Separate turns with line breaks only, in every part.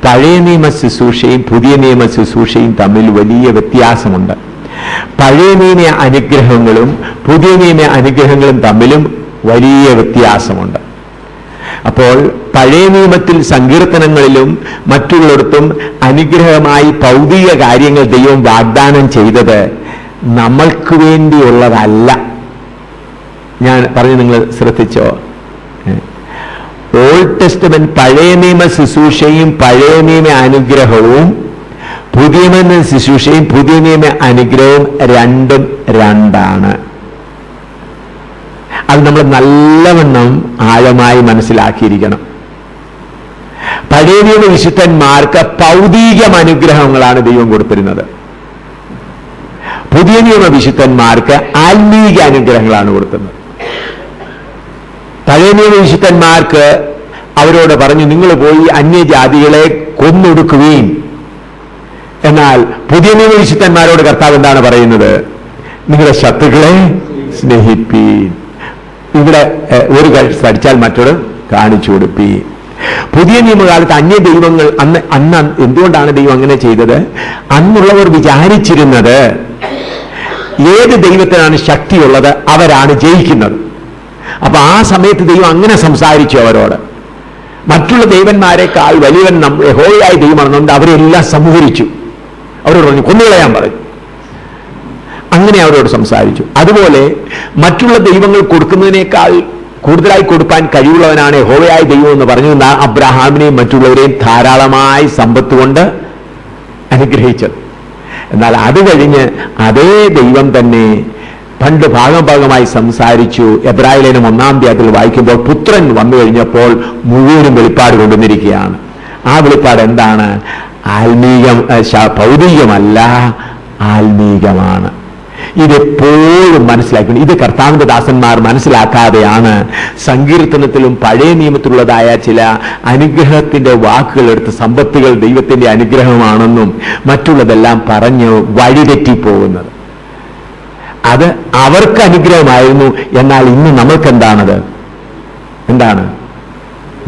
പഴയ നിയമ ശുശ്രൂഷയും പുതിയ നിയമ ശുശ്രൂഷയും തമ്മിൽ വലിയ വ്യത്യാസമുണ്ട്. പഴയ നിയമ അനുഗ്രഹങ്ങളും പുതിയ നിയമ അനുഗ്രഹങ്ങളും തമ്മിലും വലിയ വ്യത്യാസമുണ്ട്. അപ്പോൾ പഴയ നിയമത്തിൽ സങ്കീർത്തനങ്ങളിലും മറ്റുള്ളിടത്തും അനുഗ്രഹമായി ഭൗതിക കാര്യങ്ങൾ ദൈവം വാഗ്ദാനം ചെയ്തത് നമ്മൾക്ക് വേണ്ടിയുള്ളതല്ല. ഞാൻ പറഞ്ഞു, നിങ്ങൾ ശ്രദ്ധിച്ചോ? ഓൾഡ് ടെസ്റ്റമെന്റ് പഴയ നിയമ ശുശ്രൂഷയും പഴയ നിയമ അനുഗ്രഹവും പുതിയ നിയമ ശുശ്രൂഷയും പുതിയ നിയമ അനുഗ്രഹവും രണ്ടും രണ്ടാണ്. അത് നമ്മൾ നല്ലവണ്ണം ആഴമായി മനസ്സിലാക്കിയിരിക്കണം. പഴയ നിയമ വിശുദ്ധന്മാർക്ക് ഭൗതിക അനുഗ്രഹങ്ങളാണ് ദൈവം കൊടുത്തിരുന്നത്. പുതിയ നിയമ വിശുദ്ധന്മാർക്ക് ആത്മീക അനുഗ്രഹങ്ങളാണ് കൊടുക്കുന്നത്. പഴയ നിയമ വിശുദ്ധന്മാർക്ക് അവരോട് പറഞ്ഞു, നിങ്ങൾ പോയി അന്യജാതികളെ കൊന്നൊടുക്കുകയും. എന്നാൽ പുതിയ നിയമ വിശുദ്ധന്മാരോട് കർത്താവ് എന്താണ് പറയുന്നത്? നിങ്ങളുടെ ശത്രുക്കളെ സ്നേഹിപ്പീൻ. ഇവിടെ ഒരു കടിച്ചാൽ മറ്റൊരു കാണിച്ചു കൊടുപ്പീൻ. പുതിയ നിയമകാലത്ത് അന്യ ദൈവങ്ങൾ അന്ന് എന്തുകൊണ്ടാണ് ദൈവം അങ്ങനെ ചെയ്തത്? അന്നുള്ളവർ വിചാരിച്ചിരുന്നത് ഏത് ദൈവത്തിനാണ് ശക്തിയുള്ളത് അവരാണ് ജയിക്കുന്നത്. അപ്പൊ ആ സമയത്ത് ദൈവം അങ്ങനെ സംസാരിച്ചു അവരോട്. മറ്റുള്ള ദൈവന്മാരെക്കാൾ വലിയവൻ യഹോവയായ ദൈവമാണെന്നുണ്ട് അവരെല്ലാം സംഹരിച്ചു. അവരോട് പറഞ്ഞു കൊന്നുകളയാൻ പറഞ്ഞു. അങ്ങനെ അവരോട് സംസാരിച്ചു. അതുപോലെ മറ്റുള്ള ദൈവങ്ങൾ കൊടുക്കുന്നതിനേക്കാൾ കൂടുതലായി കൊടുക്കാൻ കഴിവുള്ളവനാണ് യഹോവയായ ദൈവം എന്ന് പറഞ്ഞു. അബ്രഹാമിനെയും മറ്റുള്ളവരെയും ധാരാളമായി സമ്പത്ത് കൊണ്ട് അനുഗ്രഹിച്ചത്. എന്നാൽ അത് കഴിഞ്ഞ് അതേ ദൈവം തന്നെ പണ്ട് ഭാഗമായി സംസാരിച്ചു. എബ്രായ ലേഖനം 1-ാം അധ്യായത്തിൽ വായിക്കുമ്പോൾ പുത്രൻ വന്നു കഴിഞ്ഞപ്പോൾ മുഴുവനും വെളിപ്പാട് കൊണ്ടുവന്നിരിക്കുകയാണ്. ആ വെളിപ്പാട് എന്താണ്? ഭൗതികമല്ല, ആത്മീകമാണ്. ഇതെപ്പോഴും മനസ്സിലാക്കണം. ഇത് കർത്താവിന്റെ ദാസന്മാർ മനസ്സിലാക്കാതെയാണ് സങ്കീർത്തനത്തിലും പഴയ നിയമത്തിലുള്ളതായ ചില അനുഗ്രഹത്തിന്റെ വാക്കുകൾ എടുത്ത് സമ്പത്തുകൾ ദൈവത്തിന്റെ അനുഗ്രഹമാണെന്നും മറ്റുള്ളതെല്ലാം പറഞ്ഞ് വഴിതെറ്റിപ്പോകുന്നത്. അത് അവർക്ക് അനുഗ്രഹമായിരുന്നു. എന്നാൽ ഇന്ന് നമ്മൾക്കെന്താണത്? എന്താണ്?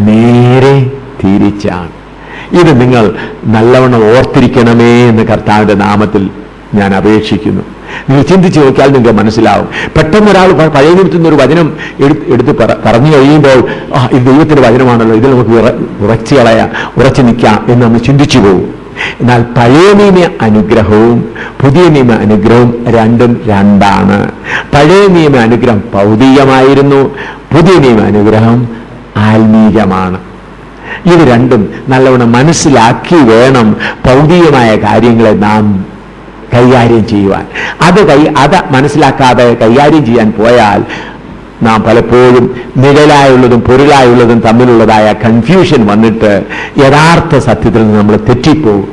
നേരെ തിരിച്ചാണ്. ഇത് നിങ്ങൾ നല്ലവണ്ണം ഓർത്തിരിക്കണമേ എന്ന് കർത്താവിന്റെ നാമത്തിൽ ഞാൻ അപേക്ഷിക്കുന്നു. നിങ്ങൾ ചിന്തിച്ച് നോക്കിയാൽ നിങ്ങൾക്ക് മനസ്സിലാവും. പെട്ടെന്ന് ഒരാൾ പഴയ നിയമത്തിൽ നിന്നൊരു വചനം എടുത്ത് പറഞ്ഞു കഴിയുമ്പോൾ ഇത് ദൈവത്തിന്റെ വചനമാണല്ലോ, ഇതിൽ നമുക്ക് ഉറച്ചു നിൽക്കാം എന്ന് നമ്മൾ ചിന്തിച്ചു പോകും. എന്നാൽ പഴയ നിയമ അനുഗ്രഹവും പുതിയ നിയമ അനുഗ്രഹവും രണ്ടും രണ്ടാണ്. പഴയ നിയമ അനുഗ്രഹം ഭൗതികമായിരുന്നു, പുതിയ നിയമ അനുഗ്രഹം ആത്മീകമാണ്. ഇത് രണ്ടും നല്ലവണ്ണം മനസ്സിലാക്കി വേണം ഭൗതികമായ കാര്യങ്ങളെ നാം കൈകാര്യം ചെയ്യുവാൻ. അത് മനസ്സിലാക്കാതെ കൈകാര്യം ചെയ്യാൻ പോയാൽ നാം പലപ്പോഴും നിഴലായുള്ളതും പൊരുളായുള്ളതും തമ്മിലുള്ളതായ കൺഫ്യൂഷൻ വന്നിട്ട് യഥാർത്ഥ സത്യത്തിൽ നിന്ന് നമ്മൾ തെറ്റിപ്പോകും.